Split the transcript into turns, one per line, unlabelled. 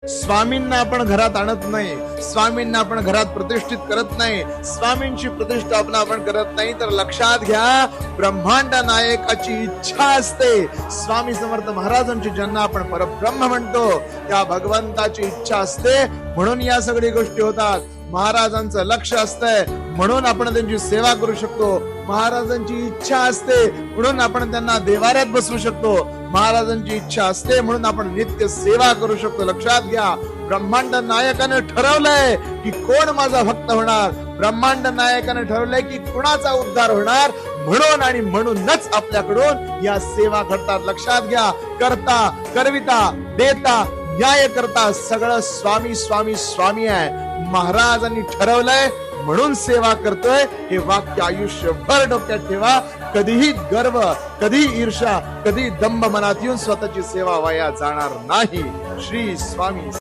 स्वामींना आपण घरात आणत नाही, स्वामींना आपण घरात प्रतिष्ठित करत नाही, स्वामींची प्रतिष्ठापना आपण करत नाही, तर लक्षात घ्या ब्रह्मांड नायकाची इच्छा असते. स्वामी समर्थ महाराजांची ज्यांना आपण परब्रह्म म्हणतो त्या भगवंताची इच्छा असते, म्हणून या सगळ्या गोष्टी होतात. महाराजांचं लक्ष असतंय म्हणून आपण त्यांची सेवा करू शकतो. महाराजांची इच्छा असते म्हणून आपण त्यांना देवाऱ्यात बसवू शकतो. महाराजांची इच्छा असते म्हणून आपण नित्य सेवा करू शकतो. लक्षात घ्या, ब्रह्मांड नायकाने ठरवलंय की कोण माझा भक्त होणार. ब्रह्मांड नायकाने ठरवलंय की कुणाचा उद्धार होणार, म्हणून आणि म्हणूनच आपल्याकडून या सेवा घडतात. लक्षात घ्या, करता करविता देता न्याय करता सगळं स्वामी स्वामी स्वामी आहे. महाराजांनी ठरवलंय म्हणून सेवा करतोय, हे वाक्य आयुष्यभर डोक्यात ठेवा. कधीही गर्व, कधी ईर्षा, कधी दंभ मनात येऊन स्वतःची सेवा वाया जाणार नाही. श्री स्वामी.